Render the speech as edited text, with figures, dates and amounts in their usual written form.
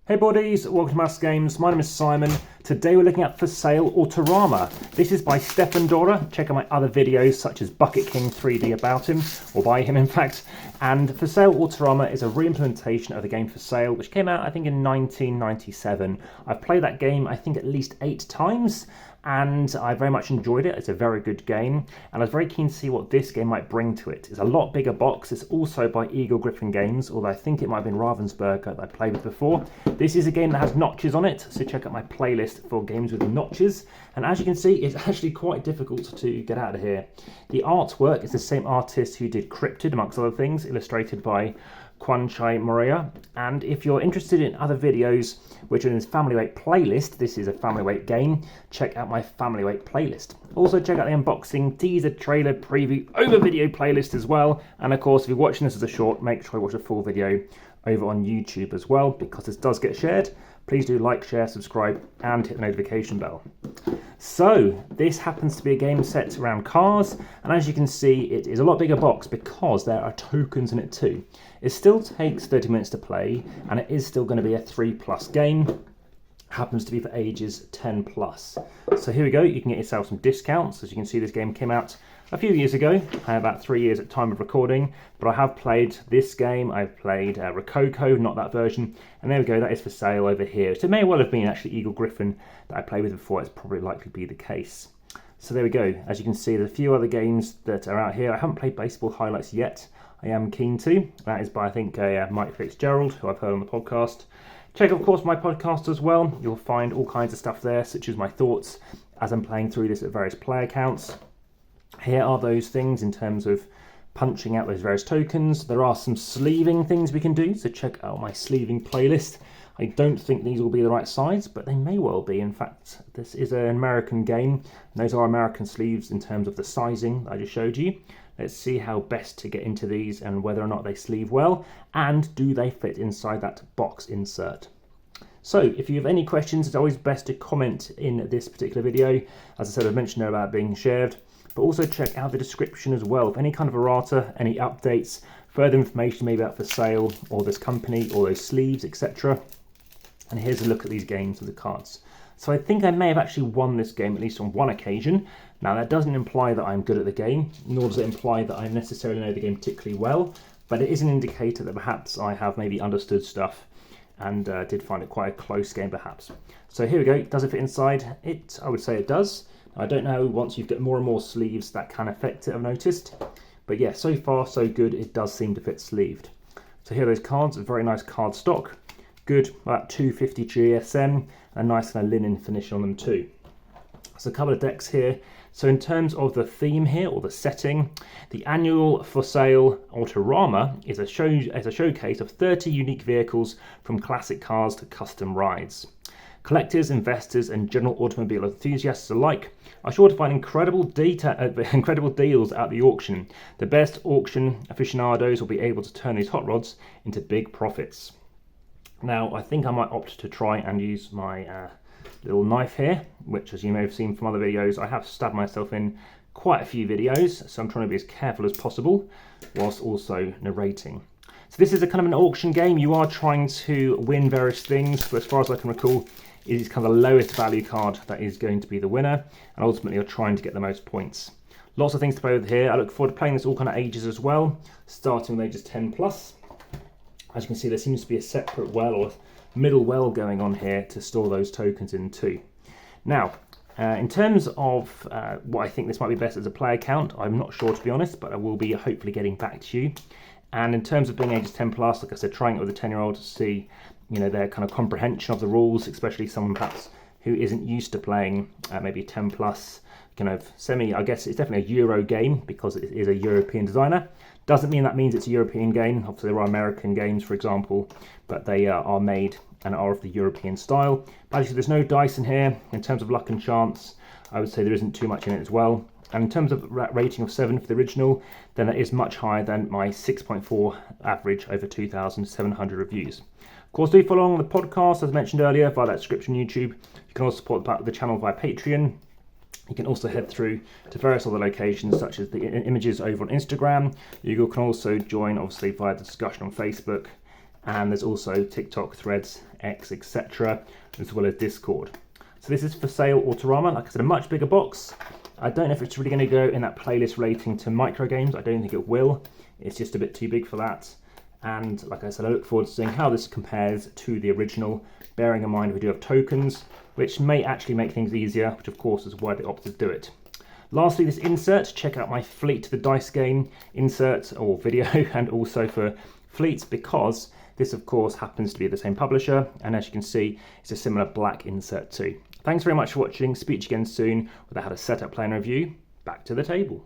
Hey buddies, welcome to AmassGames. My name is Simon. Today we're looking at For Sale Autorama. This is by Stefan Dora. Check out my other videos such as Bucket King 3D about him, or by him in fact. And For Sale Autorama is a re-implementation of the game For Sale, which came out I think in 1997. I've played that game I think at least 8 times. And I very much enjoyed it. It's a very good game, and I was very keen to see what this game might bring to it. It's a lot bigger box. It's also by Eagle Gryphon Games, although I think it might have been Ravensburger that I played with before. This is a game that has notches on it, so check out my playlist for games with notches. And as you can see, it's actually quite difficult to get out of here. The artwork is the same artist who did Cryptid, amongst other things, illustrated by Kwanchai Moria. And if you're interested in other videos which are in this family weight playlist, this is a family weight game, check out my family weight playlist. Also check out the unboxing, teaser, trailer, preview, over video playlist as well. And of course, if you're watching this as a short, make sure you watch the full video over on YouTube as well, because this does get shared. Please do like, share, subscribe, and hit the notification bell. So, this happens to be a game set around cars, and as you can see, it is a lot bigger box because there are tokens in it too. It still takes 30 minutes to play, and it is still going to be a 3+ game. Happens to be for ages 10+. So here we go, you can get yourself some discounts. As you can see, this game came out a few years ago, about 3 years at time of recording, but I have played this game. I've played Rococo, not that version, and there we go, that is for sale over here. So it may well have been actually Eagle Gryphon that I played with before. It's probably likely to be the case. So there we go, as you can see, there's a few other games that are out here. I haven't played Baseball Highlights yet. I am keen to. That is by I think Mike Fitzgerald, who I've heard on the podcast. Check of course my podcast as well. You'll find all kinds of stuff there, such as my thoughts as I'm playing through this at various player counts. Here are those things in terms of punching out those various tokens. There are some sleeving things we can do, so check out my sleeving playlist. I don't think these will be the right size, but they may well be. In fact, this is an American game, and those are American sleeves in terms of the sizing that I just showed you. Let's see how best to get into these and whether or not they sleeve well, and do they fit inside that box insert. So if you have any questions, it's always best to comment in this particular video. As I said, I've mentioned about being shared, but also check out the description as well. If any kind of errata, any updates, further information maybe about For Sale or this company or those sleeves, etc. And here's a look at these games with the cards. So I think I may have actually won this game at least on one occasion. Now that doesn't imply that I'm good at the game, nor does it imply that I necessarily know the game particularly well, but it is an indicator that perhaps I have maybe understood stuff and did find it quite a close game perhaps. So here we go, does it fit inside? I would say it does. I don't know, once you've got more and more sleeves that can affect it, I've noticed. But yeah, so far so good, it does seem to fit sleeved. So here are those cards, a very nice card stock. Good, about 250 GSM, a nice kind of linen finish on them too. So a couple of decks here. So in terms of the theme here, or the setting, the annual For Sale Autorama is a showcase of 30 unique vehicles from classic cars to custom rides. Collectors, investors, and general automobile enthusiasts alike are sure to find incredible deals at the auction. The best auction aficionados will be able to turn these hot rods into big profits. Now, I think I might opt to try and use my little knife here, which, as you may have seen from other videos, I have stabbed myself in quite a few videos, so I'm trying to be as careful as possible whilst also narrating. So this is a kind of an auction game. You are trying to win various things, but as far as I can recall, it is kind of the lowest value card that is going to be the winner, and ultimately you're trying to get the most points. Lots of things to play with here. I look forward to playing this all kind of ages as well, starting with ages 10+. As you can see, there seems to be a separate well or middle well going on here to store those tokens in too. Now, in terms of what I think this might be best as a player count, I'm not sure to be honest, but I will be hopefully getting back to you. And in terms of being ages 10+, like I said, trying it with a 10-year-old to see, their kind of comprehension of the rules, especially someone perhaps who isn't used to playing maybe 10+, kind of I guess it's definitely a Euro game because it is a European designer. Doesn't mean that means it's a European game. Obviously there are American games, for example, but they are made and are of the European style. But actually there's no dice in here. In terms of luck and chance, I would say there isn't too much in it as well. And in terms of rating of 7 for the original, then that is much higher than my 6.4 average over 2,700 reviews. Of course, do follow along the podcast, as mentioned earlier, via that description YouTube. You can also support the channel via Patreon. You can also head through to various other locations, such as the images over on Instagram. You can also join, obviously, via the discussion on Facebook and there's also TikTok, Threads, X, etc., as well as Discord. So this is for Sale Autorama. Like I said, a much bigger box. I don't know if it's really going to go in that playlist relating to micro games. I don't think it will. It's just a bit too big for that. And like I said, I look forward to seeing how this compares to the original, bearing in mind we do have tokens, which may actually make things easier, which of course is why they opted to do it. Lastly, this insert, check out my Fleet the Dice Game insert or video, and also for Fleets, because this of course happens to be the same publisher, and as you can see, it's a similar black insert too. Thanks very much for watching. Speak to you again soon with how to set up, play and review. Back to the table.